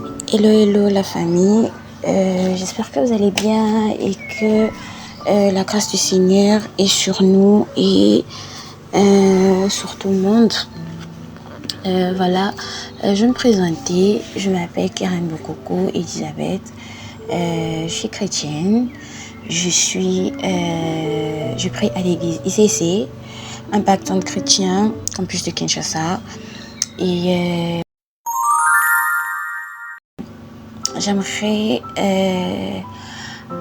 Hello, hello la famille. J'espère que vous allez bien et que la grâce du Seigneur est sur nous et sur tout le monde. Voilà, je vais me présenter. Je m'appelle Karen Bokoko Elisabeth. Je suis chrétienne. Je prie à l'église ICC, Impactant Chrétien, campus de Kinshasa. Et j'aimerais,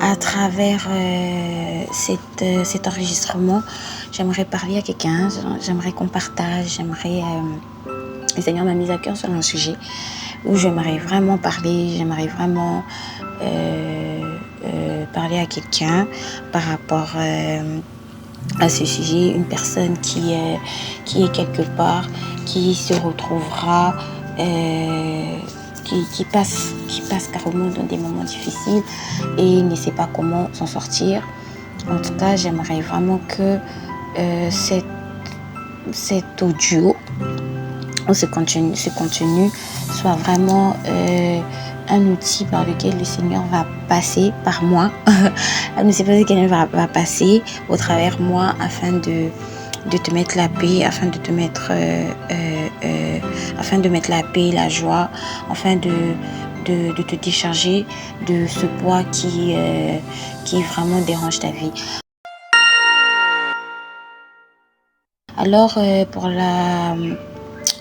à travers cet enregistrement, j'aimerais parler à quelqu'un, j'aimerais qu'on partage, le Seigneur m'a mis à cœur sur un sujet où j'aimerais vraiment parler, parler à quelqu'un par rapport à ce sujet, une personne qui est quelque part, qui se retrouvera, qui passe carrément dans des moments difficiles et ne sait pas comment s'en sortir. En tout cas, j'aimerais vraiment que cet audio, ce contenu soit vraiment un outil par lequel le Seigneur va passer par moi. Ne sais pas ce qu'il va passer au travers moi afin de te mettre la paix, afin de mettre la paix, la joie, afin de te décharger de ce poids qui vraiment dérange ta vie. Alors, pour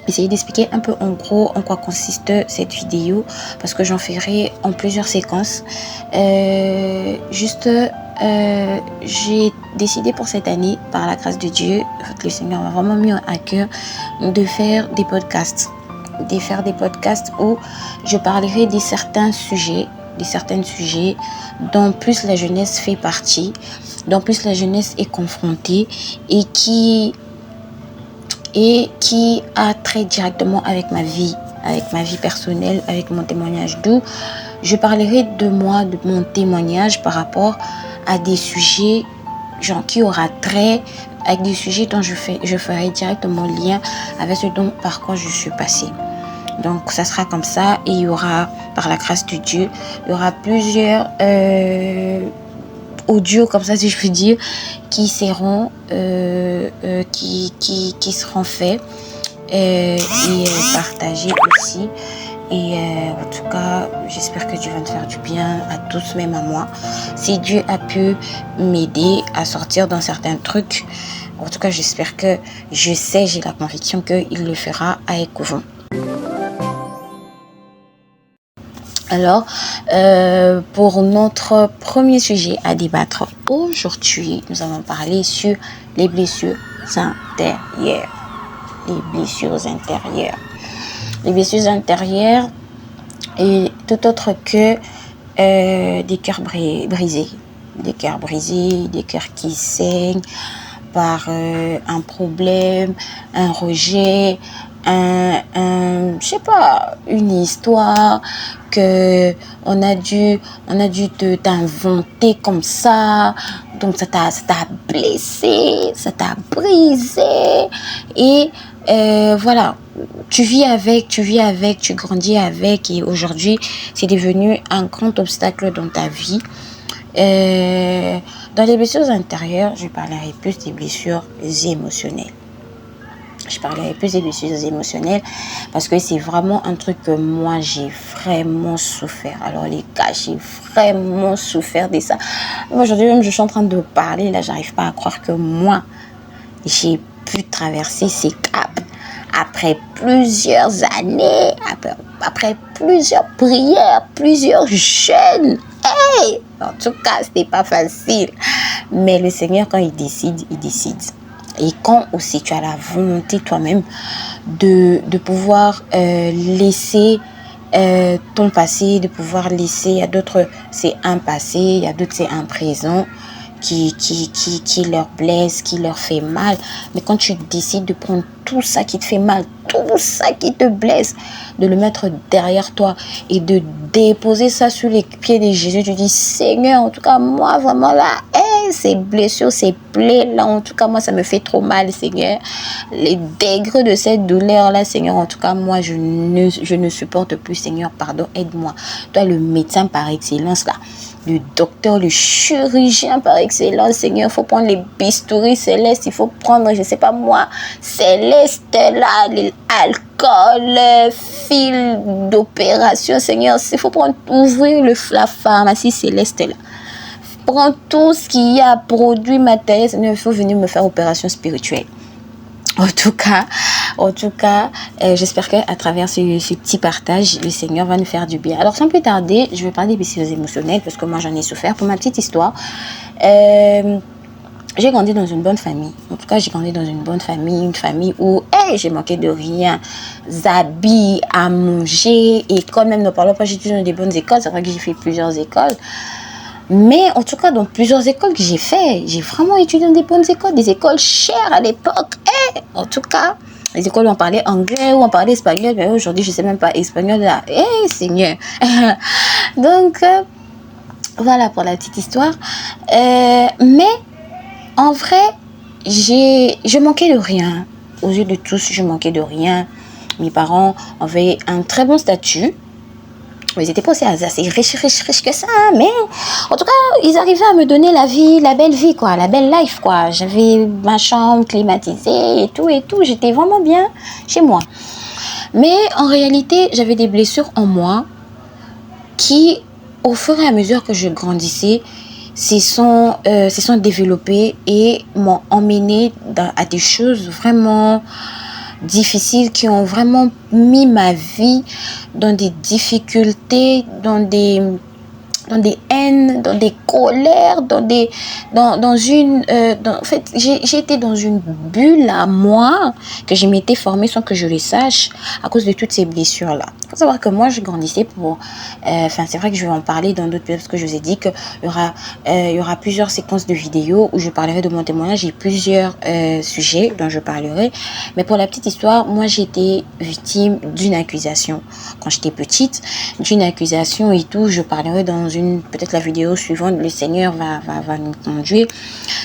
essayer d'expliquer un peu en gros en quoi consiste cette vidéo, parce que j'en ferai en plusieurs séquences. J'ai décidé pour cette année, par la grâce de Dieu, le Seigneur m'a vraiment mis à cœur de faire des podcasts. Où je parlerai de certains sujets dont plus la jeunesse fait partie, dont plus la jeunesse est confrontée et qui a trait directement avec ma vie personnelle, avec mon témoignage, d'où je parlerai de moi, de mon témoignage par rapport à des sujets qui aura trait avec des sujets dont je ferai directement lien avec ce par quoi je suis passée. Donc ça sera comme ça, et il y aura, par la grâce de Dieu, il y aura plusieurs audio comme ça, si je puis dire, qui seront faits et partagés aussi. Et en tout cas, j'espère que Dieu va me faire du bien à tous, même à moi. Si Dieu a pu m'aider à sortir dans certains trucs, en tout cas, j'ai la conviction qu'il le fera avec vous. Alors, pour notre premier sujet à débattre aujourd'hui, nous allons parler sur les blessures intérieures. Les blessures intérieures et tout autre que des cœurs brisés. Des cœurs qui saignent par un problème, un rejet, je sais pas, une histoire que on a dû t'inventer comme ça, donc ça t'a blessé, ça t'a brisé, et voilà, tu vis avec, tu grandis avec, et aujourd'hui c'est devenu un grand obstacle dans ta vie. Dans les blessures intérieures, je parlerai plus des blessures émotionnelles. Parce que c'est vraiment un truc que moi j'ai vraiment souffert. Alors les gars, j'ai vraiment souffert de ça. Aujourd'hui même, je suis en train de parler, là j'arrive pas à croire que moi j'ai pu traverser ces caps après plusieurs années, après plusieurs prières, plusieurs jeûnes. Hey! En tout cas, c'était pas facile. Mais le Seigneur, quand il décide. Et quand aussi tu as la volonté toi-même de pouvoir laisser ton passé, de pouvoir laisser, il y a d'autres c'est un passé, il y a d'autres c'est un présent qui leur blesse, qui leur fait mal. Mais quand tu décides de prendre tout ça qui te fait mal, tout ça qui te blesse, de le mettre derrière toi et de déposer ça sur les pieds de Jésus. Tu dis, Seigneur, en tout cas, moi, vraiment là, ces blessures, ces plaies-là, en tout cas, moi, ça me fait trop mal, Seigneur. Les degrés de cette douleur-là, Seigneur, en tout cas, moi, je ne supporte plus, Seigneur, pardon, aide-moi. Toi, le médecin par excellence, là, le docteur, le chirurgien par excellence, Seigneur, il faut prendre les bistouris célestes, il faut prendre, je ne sais pas moi, céleste, là, l'alcool, fil d'opération, Seigneur, il faut prendre, ouvrir la pharmacie céleste, là. Prends tout ce qu'il y a, produit matériel, Seigneur, il faut venir me faire opération spirituelle. En tout cas, j'espère qu'à travers ce petit partage, le Seigneur va nous faire du bien. Alors, sans plus tarder, je vais parler des blessures émotionnelles parce que moi, j'en ai souffert. Pour ma petite histoire, j'ai grandi dans une bonne famille. En tout cas, j'ai grandi dans une bonne famille, une famille où j'ai manqué de rien. Habits, à manger, école, même ne parlons pas, j'ai étudié dans des bonnes écoles. C'est vrai que j'ai fait plusieurs écoles. Mais en tout cas, dans plusieurs écoles que j'ai fait, j'ai vraiment étudié dans des bonnes écoles, des écoles chères à l'époque. En tout cas, les écoles où on parlait anglais, où on parlait espagnol, mais aujourd'hui, je ne sais même pas espagnol là. Seigneur. Donc, voilà pour la petite histoire. Mais, en vrai, je manquais de rien. Aux yeux de tous, je manquais de rien. Mes parents avaient un très bon statut. Ils étaient pas aussi assez riches que ça, mais en tout cas, ils arrivaient à me donner la belle vie, quoi, la belle life, quoi. J'avais ma chambre climatisée et tout, j'étais vraiment bien chez moi. Mais en réalité, j'avais des blessures en moi qui, au fur et à mesure que je grandissais, se sont développées et m'ont emmené à des choses vraiment difficiles qui ont vraiment mis ma vie dans des difficultés, dans des haines, dans des colères, en fait, j'ai été dans une bulle à moi que je m'étais formée sans que je le sache à cause de toutes ces blessures-là. Il faut savoir que moi, je grandissais c'est vrai que je vais en parler dans d'autres vidéos parce que je vous ai dit qu'il y aura plusieurs séquences de vidéos où je parlerai de mon témoignage. J'ai plusieurs sujets dont je parlerai. Mais pour la petite histoire, moi, j'ai été victime d'une accusation quand j'étais petite, d'une accusation et tout. Je parlerai dans peut-être la vidéo suivante, le Seigneur va nous conduire,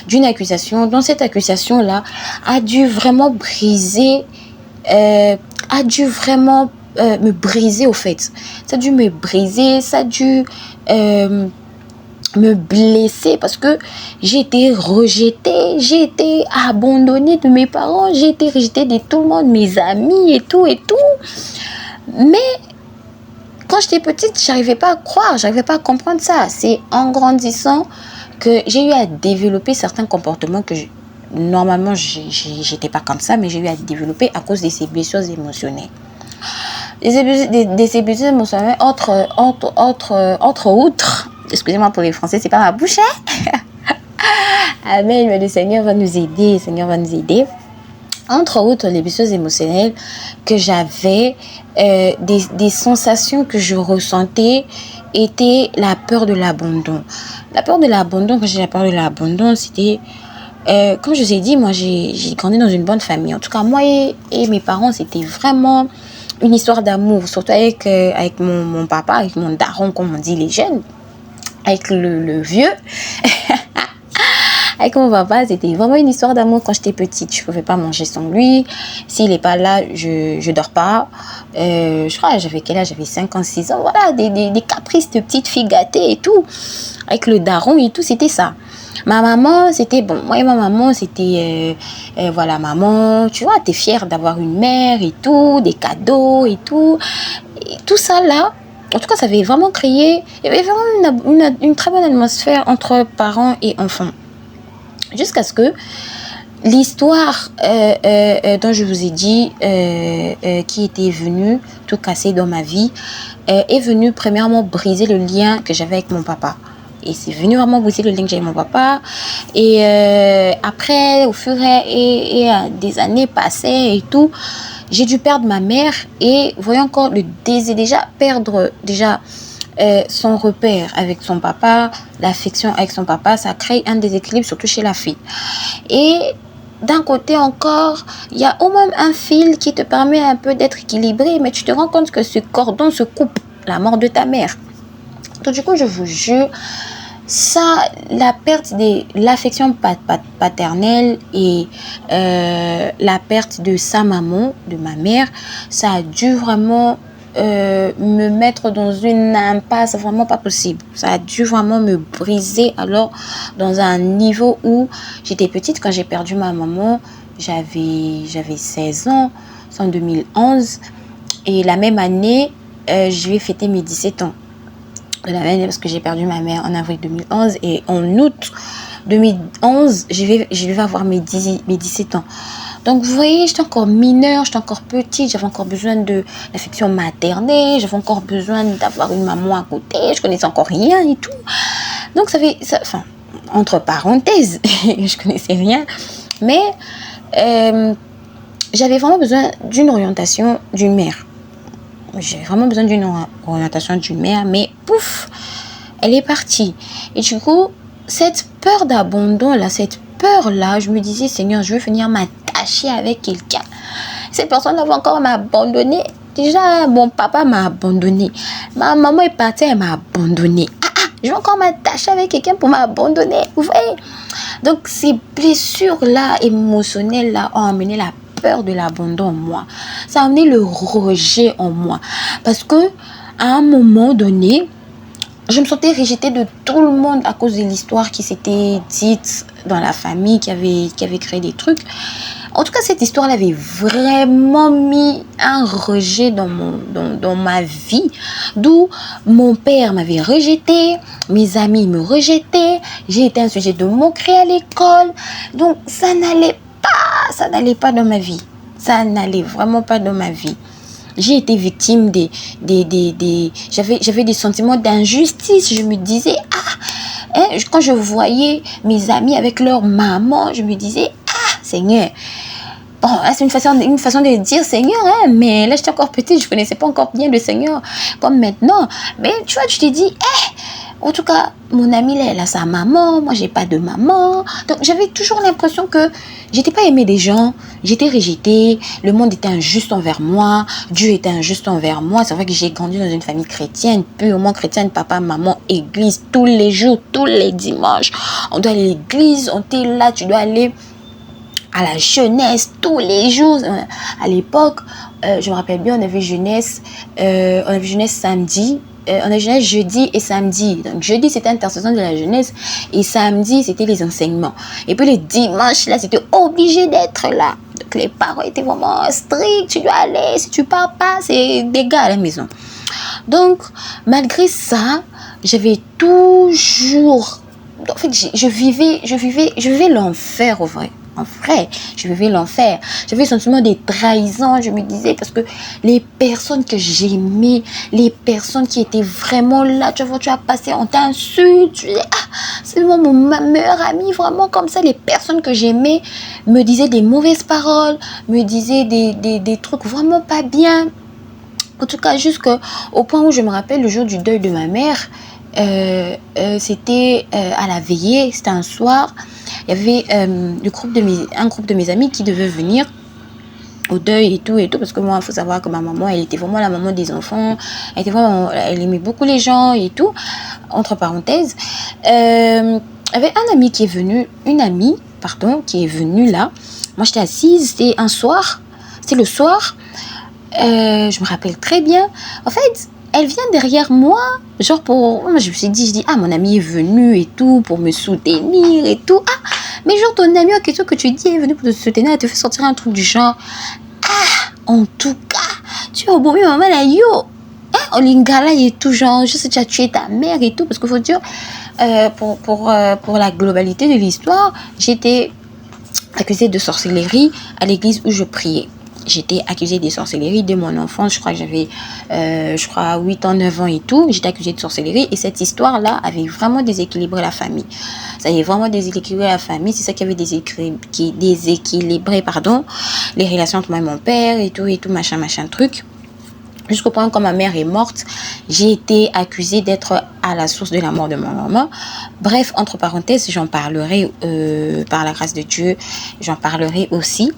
d'une accusation. Dans cette accusation-là, a dû vraiment briser, me briser au fait. Ça a dû me briser, ça a dû me blesser parce que j'ai été rejetée, j'ai été abandonnée de mes parents, j'ai été rejetée de tout le monde, mes amis et tout. Mais quand j'étais petite, j'arrivais pas à croire, j'arrivais pas à comprendre ça. C'est en grandissant que j'ai eu à développer certains comportements que normalement j'étais pas comme ça, mais j'ai eu à développer à cause de ces blessures émotionnelles. Ces blessures émotionnelles, entre autres, excusez-moi pour les Français, c'est pas ma bouche, hein? Amen, mais le Seigneur va nous aider, Entre autres, les blessures émotionnelles que j'avais, des sensations que je ressentais étaient la peur de l'abandon. La peur de l'abandon, quand j'ai la peur de l'abandon, c'était... comme je vous ai dit, moi, j'ai grandi dans une bonne famille. En tout cas, moi et mes parents, c'était vraiment une histoire d'amour. Surtout avec mon papa, avec mon daron, comme on dit les jeunes. Avec le vieux. Avec mon papa, c'était vraiment une histoire d'amour quand j'étais petite. Je ne pouvais pas manger sans lui. S'il n'est pas là, je ne dors pas. Je crois, j'avais quel âge? J'avais 5 ans, 6 ans. Voilà, des caprices de petite fille gâtée et tout. Avec le daron et tout, c'était ça. Ma maman, c'était bon. Moi et ma maman, c'était... voilà, maman, tu vois, tu es fière d'avoir une mère et tout, des cadeaux et tout. Et tout ça là, en tout cas, ça avait vraiment créé... Il y avait vraiment une très bonne atmosphère entre parents et enfants. Jusqu'à ce que l'histoire dont je vous ai dit, qui était venue tout casser dans ma vie, est venue premièrement briser le lien que j'avais avec mon papa. Et c'est venu vraiment briser le lien que j'avais avec mon papa. Et après, au fur et à des années passées et tout, j'ai dû perdre ma mère. Et voyons encore le désir, perdre son repère avec son papa, l'affection avec son papa, ça crée un déséquilibre, surtout chez la fille. Et d'un côté encore, il y a au moins un fil qui te permet un peu d'être équilibré, mais tu te rends compte que ce cordon se coupe, la mort de ta mère. Donc du coup, je vous jure, ça, la perte de l'affection paternelle et la perte de sa maman, de ma mère, ça a dû vraiment me mettre dans une impasse vraiment pas possible. Ça a dû vraiment me briser alors dans un niveau où j'étais petite quand j'ai perdu ma maman. J'avais 16 ans, c'est en 2011, et la même année, je vais fêter mes 17 ans. De la même année parce que j'ai perdu ma mère en avril 2011 et en août 2011, je vais avoir mes 17 ans. Donc, vous voyez, j'étais encore mineure, j'étais encore petite, j'avais encore besoin d'affection maternelle, j'avais encore besoin d'avoir une maman à côté, je connaissais encore rien et tout. Donc, enfin, entre parenthèses, je connaissais rien, mais j'avais vraiment besoin d'une orientation d'une mère. J'ai vraiment besoin d'une orientation d'une mère, mais pouf, elle est partie. Et du coup, cette peur d'abandon là, cette peur là, je me disais, Seigneur, je veux venir m'attacher avec quelqu'un. Cette personne va encore m'abandonner. Déjà, mon papa m'a abandonné. Ma maman est partie, elle m'a abandonné. Je vais encore m'attacher avec quelqu'un pour m'abandonner. Vous voyez? Donc, ces blessures là, émotionnelles là, ont amené la peur de l'abandon en moi. Ça a amené le rejet en moi. Parce que, à un moment donné, je me sentais rejetée de tout le monde à cause de l'histoire qui s'était dite dans la famille, qui avait créé des trucs. En tout cas, cette histoire avait vraiment mis un rejet dans ma vie. D'où mon père m'avait rejetée, mes amis me rejetaient, j'ai été un sujet de moquerie à l'école. Donc, ça n'allait pas dans ma vie. Ça n'allait vraiment pas dans ma vie. J'ai été victime j'avais des sentiments d'injustice. Je me disais, quand je voyais mes amis avec leur maman, je me disais, Seigneur. Bon, c'est une façon de dire Seigneur, mais là j'étais encore petite, je connaissais pas encore bien le Seigneur comme maintenant. Mais tu vois, tu te dis, en tout cas, mon amie là, elle a sa maman, moi j'ai pas de maman. Donc j'avais toujours l'impression que j'étais pas aimée des gens, j'étais rejetée, le monde était injuste envers moi, Dieu était injuste envers moi. C'est vrai que j'ai grandi dans une famille chrétienne, purement chrétienne, papa, maman, église, tous les jours, tous les dimanches. On doit aller à l'église, on t'est là, tu dois aller à la jeunesse tous les jours. À l'époque, je me rappelle bien, on avait jeunesse samedi. On avait jeunesse jeudi et samedi. Donc jeudi, c'était l'intercession de la jeunesse et samedi, c'était les enseignements. Et puis le dimanche, là, c'était obligé d'être là. Donc les parents étaient vraiment stricts. Tu dois aller. Si tu pars pas, c'est dégâts à la maison. Donc, malgré ça, j'avais toujours... En fait, je vivais l'enfer au vrai. En vrai, je vivais l'enfer. J'avais le sentiment de trahison. Je me disais, parce que les personnes que j'aimais, les personnes qui étaient vraiment là, tu vois, tu as passé, on t'insulte. Tu dis, c'est ma meilleure amie, vraiment comme ça. Les personnes que j'aimais me disaient des mauvaises paroles, me disaient des trucs vraiment pas bien. En tout cas, jusqu'au point où je me rappelle le jour du deuil de ma mère, c'était à la veillée, c'était un soir. Il y avait un groupe de mes amis qui devait venir au deuil et tout, parce que moi, il faut savoir que ma maman, elle était vraiment la maman des enfants, elle aimait beaucoup les gens et tout, entre parenthèses. Il y avait une amie qui est venue là. Moi, j'étais assise, c'était le soir, je me rappelle très bien. En fait, elle vient derrière moi, genre moi je me suis dit, mon ami est venu et tout, pour me soutenir et tout. Mais genre ton ami en question que tu dis est venu pour te soutenir, elle te fait sortir un truc du genre, en tout cas, tu as oublié maman là, yo. En lingala et tout, genre, je sais que tu as tué ta mère et tout, parce qu'il faut dire, pour la globalité de l'histoire, j'étais accusée de sorcellerie à l'église où je priais. J'étais accusée de sorcellerie dès mon enfance. Je crois que j'avais 8 ans, 9 ans et tout. J'étais accusée de sorcellerie. Et cette histoire-là avait vraiment déséquilibré la famille. Ça avait vraiment déséquilibré la famille. C'est ça qui avait déséquilibré les relations entre moi et mon père et tout, machin, truc. Jusqu'au point quand ma mère est morte, j'ai été accusée d'être à la source de la mort de ma maman. Bref, entre parenthèses, j'en parlerai par la grâce de Dieu, j'en parlerai aussi.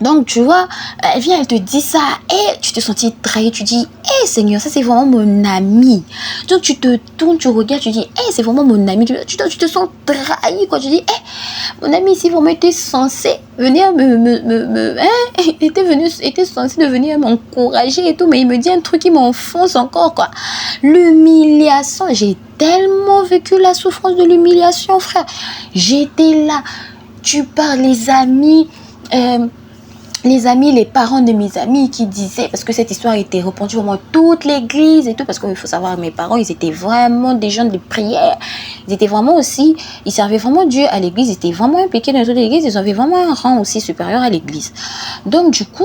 Donc, tu vois, elle vient, elle te dit ça, et tu te sentis trahi, tu dis, hé Seigneur, ça c'est vraiment mon ami. Donc, tu te tournes, tu regardes, tu dis, hé, c'est vraiment mon ami. Tu te sens trahi, quoi. Tu dis, hé, mon ami ici, vraiment était censé venir était censé de venir m'encourager et tout, mais il me dit un truc qui m'enfonce encore, quoi. L'humiliation, j'ai tellement vécu la souffrance de l'humiliation, frère. J'étais là, tu parles, les parents de mes amis qui disaient, parce que cette histoire était répandue vraiment toute l'église et tout, parce qu'il faut savoir, mes parents, ils étaient vraiment des gens de prière. Ils étaient vraiment aussi, ils servaient vraiment Dieu à l'église, ils étaient vraiment impliqués dans toute l'église, ils avaient vraiment un rang aussi supérieur à l'église. Donc, du coup,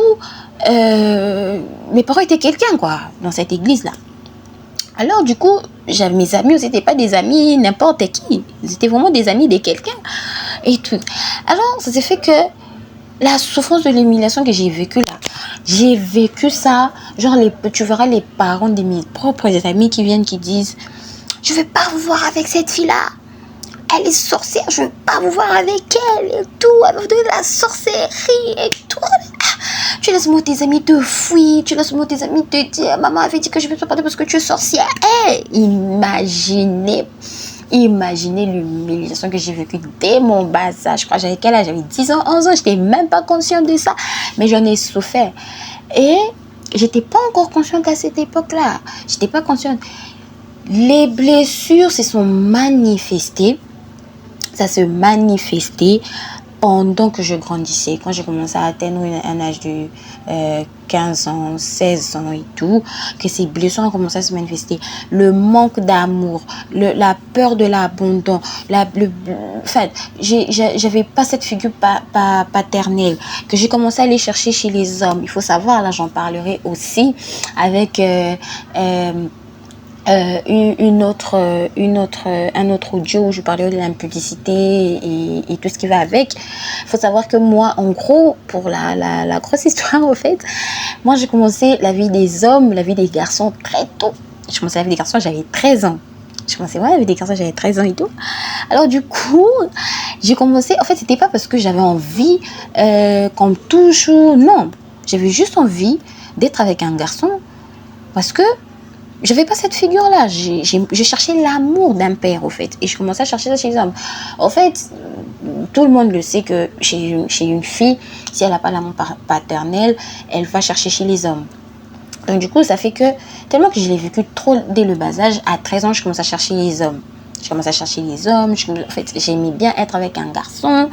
mes parents étaient quelqu'un, quoi, dans cette église-là. Alors, du coup, j'avais mes amis, c'était pas des amis n'importe qui, ils étaient vraiment des amis de quelqu'un et tout. Alors, ça s'est fait que la souffrance de l'humiliation que j'ai vécue là, j'ai vécu ça, genre tu verras les parents de mes propres amis qui viennent, qui disent, je vais pas vous voir avec cette fille-là, elle est sorcière, je veux pas vous voir avec elle et tout, elle va vous donner de la sorcellerie et tout. Tu laisses moi tes amis te fouiller, tu laisses moi tes amis te dire, maman avait dit que je vais te parler parce que tu es sorcière. Hey, Imaginez l'humiliation que j'ai vécue dès mon bas âge. Je crois j'avais quel âge? J'avais 10 ans, 11 ans. Je n'étais même pas consciente de ça. Mais j'en ai souffert. Et j'étais pas encore consciente à cette époque-là. J'étais pas consciente. Les blessures se sont manifestées. Ça se manifestait pendant que je grandissais, quand j'ai commencé à atteindre un âge de 15 ans, 16 ans et tout, que ces blessures ont commencé à se manifester. Le manque d'amour, la peur de l'abandon, enfin, j'avais pas cette figure paternelle que j'ai commencé à aller chercher chez les hommes. Il faut savoir, là j'en parlerai aussi avec un autre audio où je parlais de l'impudicité et tout ce qui va avec. Il faut savoir que moi, en gros, pour la grosse histoire, en fait, moi, j'ai commencé la vie des hommes, la vie des garçons très tôt. J'ai commencé la vie des garçons, j'avais 13 ans. Je commençais la vie des garçons, j'avais 13 ans et tout. Alors, du coup, j'ai commencé... En fait, c'était pas parce que j'avais envie, comme toujours, non. J'avais juste envie d'être avec un garçon parce que je n'avais pas cette figure-là. J'ai cherché l'amour d'un père, au fait. Et je commençais à chercher ça chez les hommes. En fait, tout le monde le sait que chez une fille, si elle n'a pas l'amour paternel, elle va chercher chez les hommes. Donc, du coup, ça fait que, tellement que je l'ai vécu trop dès le bas âge, à 13 ans, je commence à chercher les hommes. En fait, j'aimais bien être avec un garçon.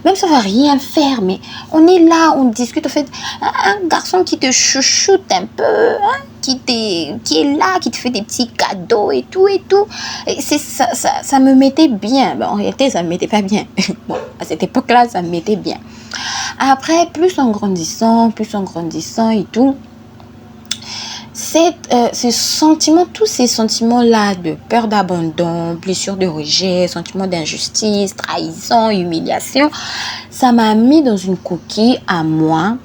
Même si on va rien faire, mais on est là, on discute. En fait, un garçon qui te chouchoute un peu, hein, qui est là, qui te fait des petits cadeaux et tout et tout. Et ça me mettait bien. En réalité, ça me mettait pas bien. Bon, à cette époque-là, ça me mettait bien. Après, plus en grandissant et tout, tous ces sentiments-là de peur d'abandon, blessure de rejet, sentiment d'injustice, trahison, humiliation, ça m'a mis dans une coquille à moi.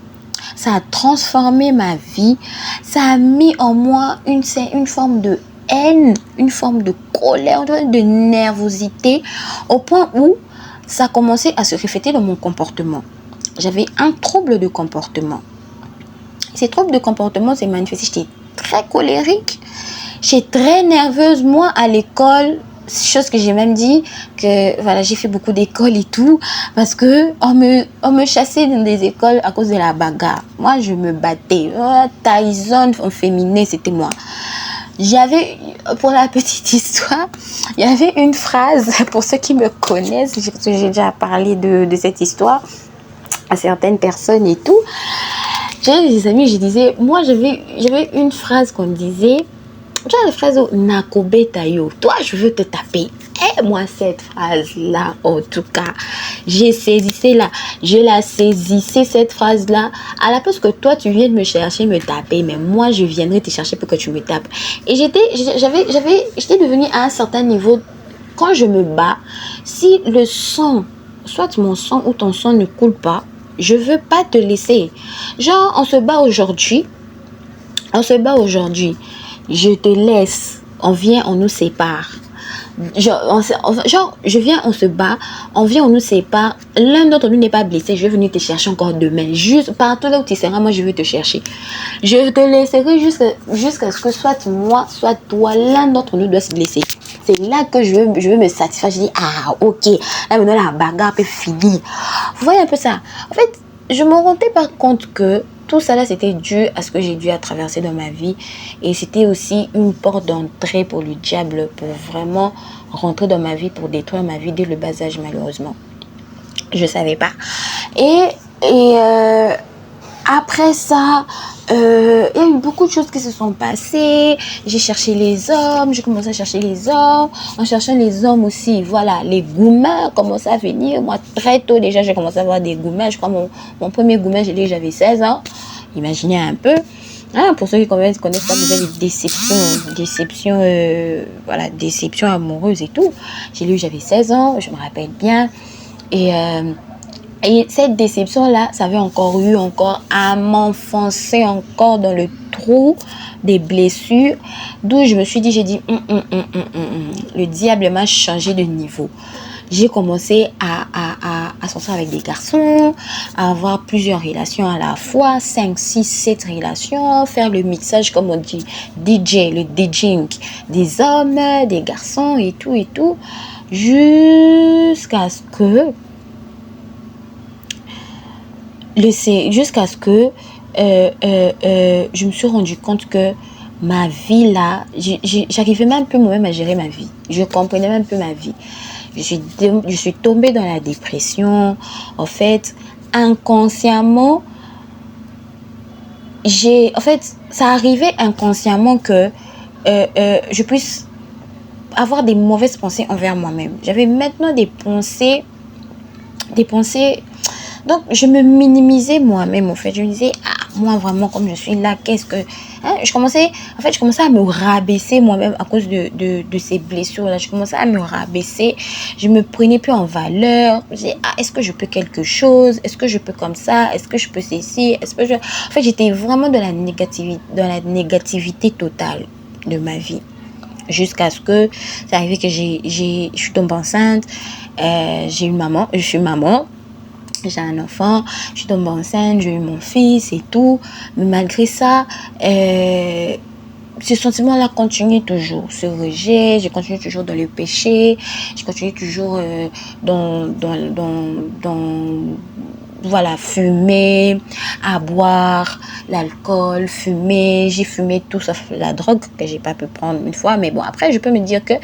Ça a transformé ma vie. Ça a mis en moi une forme de haine, une forme de colère, de nervosité, au point où ça a commencé à se refléter dans mon comportement. J'avais un trouble de comportement. Ces troubles de comportement s'est manifesté. J'étais très colérique, j'étais très nerveuse. Moi, à l'école, chose que j'ai même dit, que voilà, j'ai fait beaucoup d'écoles et tout, parce que on me chassait dans des écoles à cause de la bagarre. Moi, je me battais. Tyson en féminin, c'était moi. J'avais, pour la petite histoire, il y avait une phrase, pour ceux qui me connaissent, parce que j'ai déjà parlé de cette histoire à certaines personnes et tout. J'avais des amis, je disais, moi j'avais une phrase qu'on disait, genre la phrase Nakobe Tayo, toi je veux te taper. Et moi cette phrase-là, en tout cas, je la saisissais cette phrase-là, à la place que toi tu viennes me chercher, me taper, mais moi je viendrai te chercher pour que tu me tapes. Et j'étais devenue à un certain niveau, quand je me bats, si le sang, soit mon sang ou ton sang ne coule pas, Je veux pas te laisser. Genre, on se bat aujourd'hui. Je te laisse. On vient, on nous sépare. Je viens, on se bat, on vient, on nous sépare. L'un d'entre nous n'est pas blessé. Je vais venir te chercher encore demain. Juste partout là où tu seras, moi je vais te chercher. Je te laisserai jusqu'à ce que soit moi, soit toi, l'un d'entre nous doit se blesser. C'est là que je veux me satisfaire. Je dis, ah, ok, là maintenant la bagarre peut finir. Vous voyez un peu ça. En fait, je me rendais pas compte que tout ça là, c'était dû à ce que j'ai dû à traverser dans ma vie. Et c'était aussi une porte d'entrée pour le diable, pour vraiment rentrer dans ma vie, pour détruire ma vie dès le bas âge, malheureusement. Je ne savais pas. Et après ça, il y a eu beaucoup de choses qui se sont passées. J'ai cherché les hommes, j'ai commencé à chercher les hommes. En cherchant les hommes aussi, voilà, les gourmets commençaient à venir. Moi, très tôt déjà, j'ai commencé à avoir des gourmets. Je crois mon premier gourmet, j'avais 16 ans. Imaginez un peu. Hein, pour ceux qui connaissent pas déjà les déceptions amoureuses et tout. J'avais 16 ans, je me rappelle bien. Et cette déception-là, ça avait encore à m'enfoncer encore dans le trou des blessures, d'où je me suis dit, le diable m'a changé de niveau. J'ai commencé à sortir avec des garçons, à avoir plusieurs relations à la fois, 5, 6, 7 relations, faire le mixage, comme on dit, le DJing des hommes, des garçons et tout, jusqu'à ce que je me suis rendu compte que ma vie là, j'arrivais même plus moi-même à gérer ma vie. Je comprenais même plus ma vie. Je suis tombée dans la dépression. En fait, inconsciemment, ça arrivait inconsciemment que je puisse avoir des mauvaises pensées envers moi-même. J'avais maintenant des pensées. Donc, je me minimisais moi-même, en fait. Je me disais, moi, vraiment, comme je suis là, qu'est-ce que... Hein? Je commençais à me rabaisser moi-même à cause de ces blessures-là. Je commençais à me rabaisser. Je me prenais plus en valeur. Je disais, est-ce que je peux quelque chose? Est-ce que je peux comme ça? Est-ce que je peux ceci? En fait, j'étais vraiment dans la négativité totale de ma vie. Jusqu'à ce que ça arrive que je suis tombée enceinte. Je suis maman. J'ai un enfant, je suis tombée enceinte, j'ai eu mon fils et tout. Mais malgré ça, ce sentiment-là continue toujours. Ce rejet, je continue toujours dans le péché. Je continue toujours fumer, à boire, l'alcool, fumer. J'ai fumé tout sauf la drogue que j'ai pas pu prendre une fois. Mais bon, après, je peux me dire que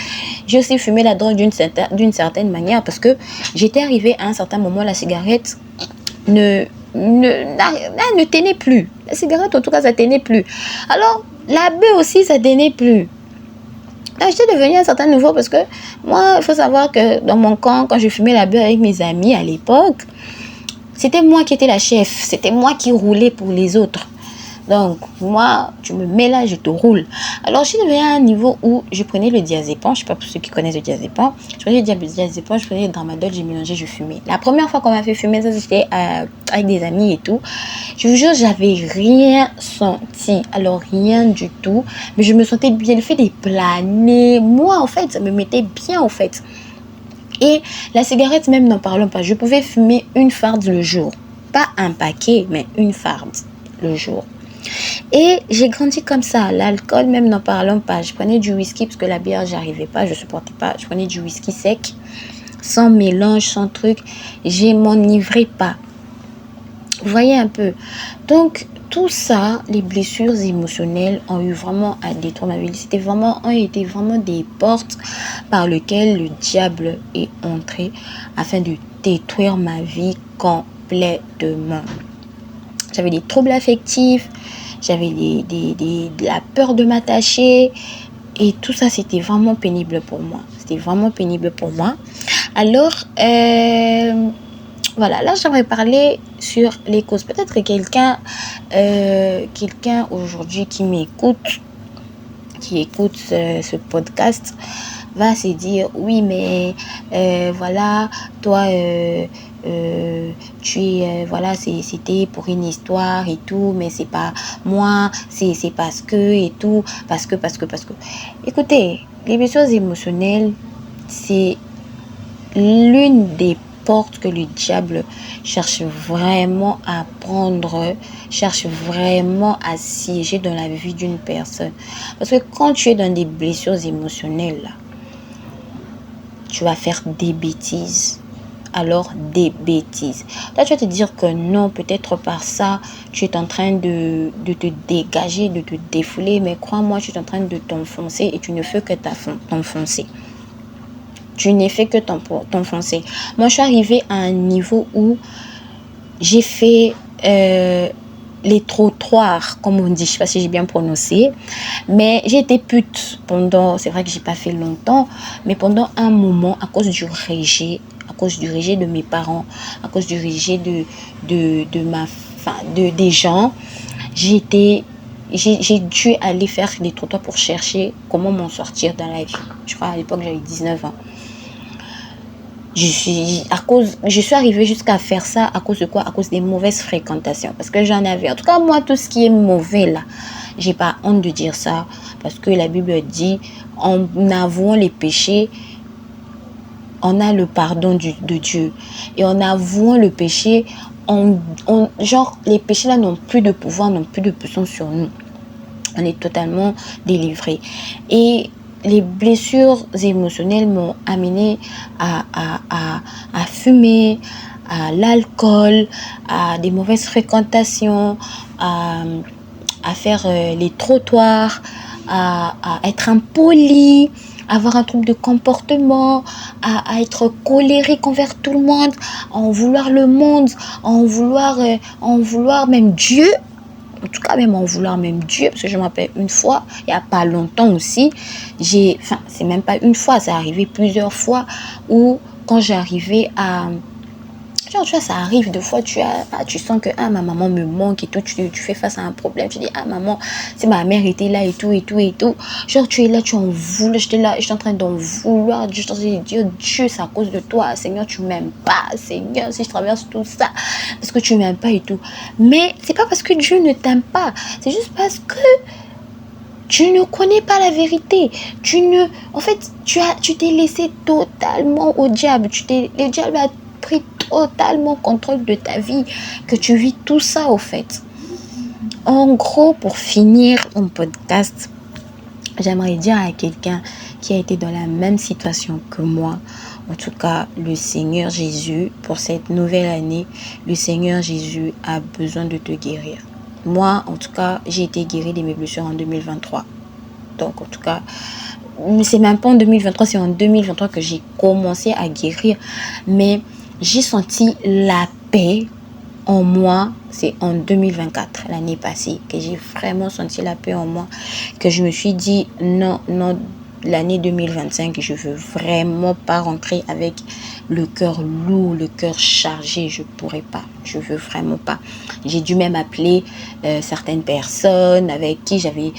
j'ai aussi fumé la drogue d'une certaine manière parce que j'étais arrivée à un certain moment, la cigarette ne tenait plus. La cigarette, en tout cas, ça tenait plus. Alors, la beuh aussi, ça tenait plus. Donc, j'étais devenue un certain niveau parce que moi, il faut savoir que dans mon camp, quand je fumais la beuh avec mes amis à l'époque, c'était moi qui étais la chef. C'était moi qui roulais pour les autres. Donc, moi, tu me mets là, je te roule. Alors, je suis devenue à un niveau où je prenais le diazépam. Je ne sais pas pour ceux qui connaissent le diazépam. Je prenais le diazépam, je prenais le tramadol, j'ai mélangé, je fumais. La première fois qu'on m'a fait fumer, ça, c'était avec des amis et tout. Je vous jure, j'avais rien senti. Alors, rien du tout. Mais je me sentais bien. Le fait de planer, moi, en fait, ça me mettait bien, en fait. Et la cigarette, même, n'en parlons pas. Je pouvais fumer une farde le jour. Pas un paquet, mais une farde le jour. Et j'ai grandi comme ça. L'alcool, même, n'en parlons pas. Je prenais du whisky parce que la bière, j'arrivais pas, je supportais pas. Je prenais du whisky sec, sans mélange, sans truc. Je m'enivrais pas. Vous voyez un peu. Donc, tout ça, les blessures émotionnelles ont eu vraiment à détruire ma vie. Ont été vraiment des portes par lesquelles le diable est entré afin de détruire ma vie complètement. J'avais des troubles affectifs, j'avais de la peur de m'attacher et tout ça, c'était vraiment pénible pour moi. Alors, voilà, là j'aimerais parler sur les causes. Peut-être que quelqu'un aujourd'hui qui écoute ce podcast va se dire oui mais voilà, toi voilà, c'était pour une histoire et tout, mais c'est pas moi, c'est parce que et tout, parce que. Écoutez, les blessures émotionnelles, c'est l'une des portes que le diable cherche vraiment à prendre, cherche vraiment à siéger dans la vie d'une personne. Parce que quand tu es dans des blessures émotionnelles, là, tu vas faire des bêtises. Alors des bêtises. Là, tu vas te dire que non, peut-être par ça, tu es en train de te dégager, de te défouler, mais crois-moi, tu es en train de t'enfoncer et tu ne fais que t'enfoncer. Tu n'es fait que t'enfoncer. Moi, je suis arrivée à un niveau où j'ai fait les trottoirs, comme on dit, je ne sais pas si j'ai bien prononcé, mais j'ai été pute pendant, c'est vrai que j'ai pas fait longtemps, mais pendant un moment, à cause du rejet de mes parents, à cause du rejet des gens, j'ai dû aller faire des trottoirs pour chercher comment m'en sortir dans la vie. Je crois à l'époque j'avais 19 ans. Je suis arrivée jusqu'à faire ça à cause de quoi? À cause des mauvaises fréquentations. Parce que j'en avais. En tout cas, moi, tout ce qui est mauvais là, j'ai pas honte de dire ça. Parce que la Bible dit, en avouant les péchés, on a le pardon de Dieu. Et en avouant le péché, genre, les péchés là n'ont plus de pouvoir, n'ont plus de puissance sur nous. On est totalement délivré. Et les blessures émotionnelles m'ont amené à fumer, à l'alcool, à des mauvaises fréquentations, à faire les trottoirs, à être impoli, à avoir un trouble de comportement, à être colérique envers tout le monde, à en vouloir le monde, à en vouloir même Dieu. En tout cas, même en vouloir même Dieu, parce que je me rappelle une fois, il n'y a pas longtemps aussi, c'est même pas une fois, c'est arrivé plusieurs fois, où quand j'arrivais à... Genre, tu vois, ça arrive deux fois, tu sens que ma maman me manque et tout, tu fais face à un problème, tu dis, maman, si ma mère était là et tout. Genre, tu es là, tu en voulais, j'étais en train d'en vouloir, je t'en dis, Dieu, c'est à cause de toi, Seigneur, tu m'aimes pas, Seigneur, si je traverse tout ça, parce que tu m'aimes pas et tout. Mais c'est pas parce que Dieu ne t'aime pas, c'est juste parce que tu ne connais pas la vérité. En fait, tu t'es laissé totalement au diable. Le diable a pris totalement contrôle de ta vie, que tu vis tout ça au fait. En gros, pour finir mon podcast, j'aimerais dire à quelqu'un qui a été dans la même situation que moi, en tout cas, le Seigneur Jésus, pour cette nouvelle année, le Seigneur Jésus a besoin de te guérir. Moi, en tout cas, j'ai été guérie de mes blessures en 2023. Donc, en tout cas, c'est même pas en 2023, c'est en 2023 que j'ai commencé à guérir. Mais j'ai senti la paix en moi, c'est en 2024, l'année passée, que j'ai vraiment senti la paix en moi, que je me suis dit, non, l'année 2025, je veux vraiment pas rentrer avec le cœur lourd, le cœur chargé, je pourrais pas, je veux vraiment pas. J'ai dû même appeler certaines personnes avec qui j'avais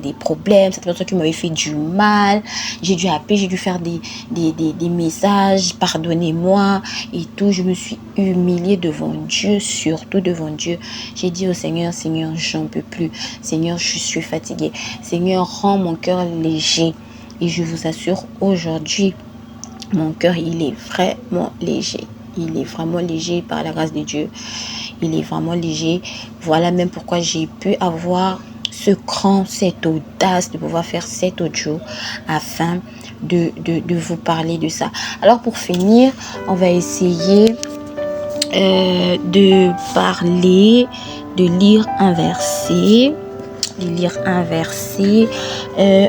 des problèmes, certaines personnes qui m'avaient fait du mal. J'ai dû appeler, j'ai dû faire des messages, pardonnez-moi et tout. Je me suis humiliée devant Dieu, surtout devant Dieu. J'ai dit au Seigneur, Seigneur, j'en peux plus. Seigneur, je suis fatiguée. Seigneur, rends mon cœur léger. Et je vous assure, aujourd'hui, mon cœur, il est vraiment léger. Il est vraiment léger par la grâce de Dieu. Il est vraiment léger. Voilà même pourquoi j'ai pu avoir ce cran, cette audace de pouvoir faire cet audio afin de vous parler de ça. Alors pour finir, on va essayer de parler, de lire un verset.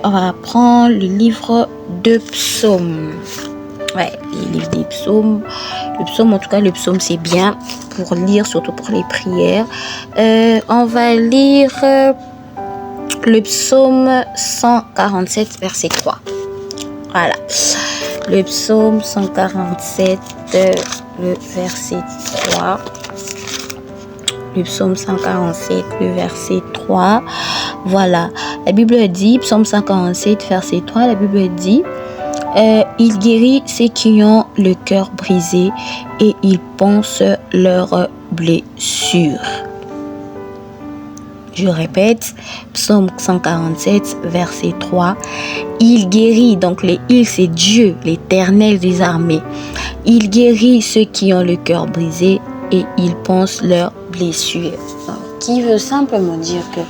On va prendre le livre de Psaumes. Ouais, les livres des psaumes. Le psaume, en tout cas, le psaume, c'est bien pour lire, surtout pour les prières. On va lire le psaume 147, verset 3. Voilà. Le psaume 147, le verset 3. Le psaume 147, le verset 3. Voilà. La Bible dit, psaume 147, verset 3, la Bible dit, Il guérit ceux qui ont le cœur brisé et il pense leurs blessures. Je répète, Psaume 147, verset 3. Il guérit, donc les il, c'est Dieu, l'Éternel des armées. Il guérit ceux qui ont le cœur brisé et il pense leurs blessures. Qui veut simplement dire que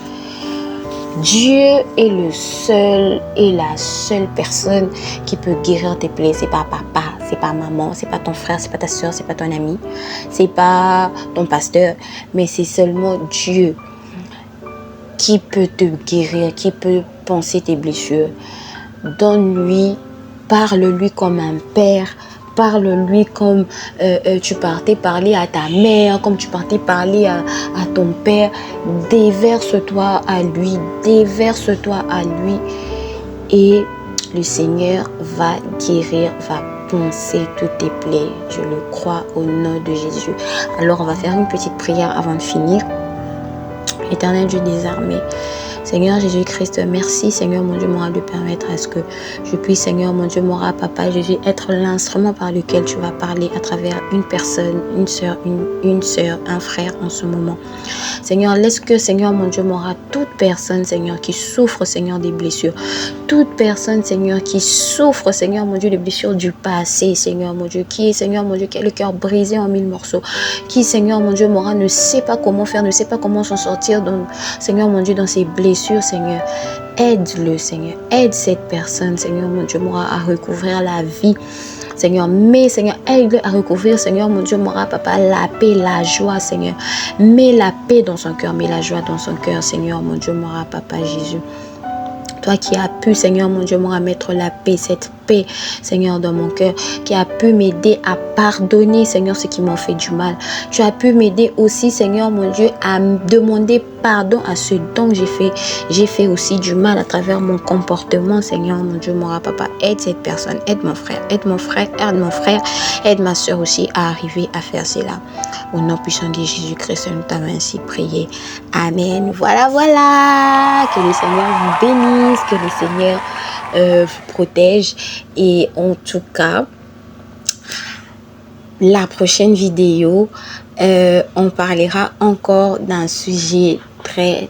Dieu est le seul et la seule personne qui peut guérir tes plaies. C'est pas papa, c'est pas maman, c'est pas ton frère, c'est pas ta soeur, c'est pas ton ami, c'est pas ton pasteur, mais c'est seulement Dieu qui peut te guérir, qui peut penser tes blessures. Donne-lui, parle-lui comme un père, parle-lui comme tu partais parler à ta mère, comme tu partais parler à ton père. Déverse-toi à lui, et le Seigneur va guérir, va penser toutes tes plaies. Je le crois au nom de Jésus. Alors on va faire une petite prière avant de finir. Éternel Dieu des armées, Seigneur Jésus-Christ, merci Seigneur mon Dieu, m'aura de permettre à ce que je puisse, Seigneur mon Dieu, m'aura Papa Jésus, être l'instrument par lequel tu vas parler à travers une personne, une sœur, un frère en ce moment. Seigneur, laisse que, Seigneur mon Dieu, m'aura toute personne, Seigneur, qui souffre, Seigneur, des blessures. Toute personne, Seigneur, qui souffre, Seigneur mon Dieu, des blessures du passé, Seigneur mon Dieu, qui est, Seigneur mon Dieu, qui a le cœur brisé en 1000 morceaux, qui, Seigneur mon Dieu, m'aura ne sait pas comment faire, ne sait pas comment s'en sortir, donc, Seigneur mon Dieu, dans ses blessures, Seigneur. Aide-le, Seigneur. Aide cette personne, Seigneur mon Dieu, m'aura à recouvrir la vie. Seigneur, mais Seigneur, aide-le à recouvrir, Seigneur, mon Dieu, m'aura, Papa, la paix, la joie, Seigneur. Mets la paix dans son cœur, mets la joie dans son cœur, Seigneur, mon Dieu, m'aura, Papa, Jésus. Toi qui as pu, Seigneur, mon Dieu, m'aura mettre la paix, cette paix, Seigneur, dans mon cœur, qui a pu m'aider à pardonner, Seigneur, ceux qui m'ont fait du mal. Tu as pu m'aider aussi, Seigneur, mon Dieu, à demander pardon à ceux dont j'ai fait aussi du mal à travers mon comportement, Seigneur, mon Dieu, m'aura, Papa, aide cette personne, aide mon frère, aide ma soeur aussi à arriver à faire cela. Au nom puissant de Jésus-Christ, nous t'avons ainsi prié. Amen. Voilà. Que le Seigneur vous bénisse, que le Seigneur vous protège. Et en tout cas, la prochaine vidéo, on parlera encore d'un sujet très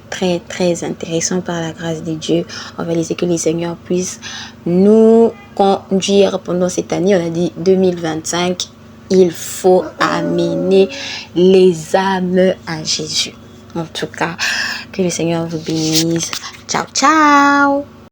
intéressant par la grâce de Dieu. On va laisser que le Seigneur puisse nous conduire pendant cette année. On a dit 2025. Il faut amener les âmes à Jésus. En tout cas, que le Seigneur vous bénisse. Ciao.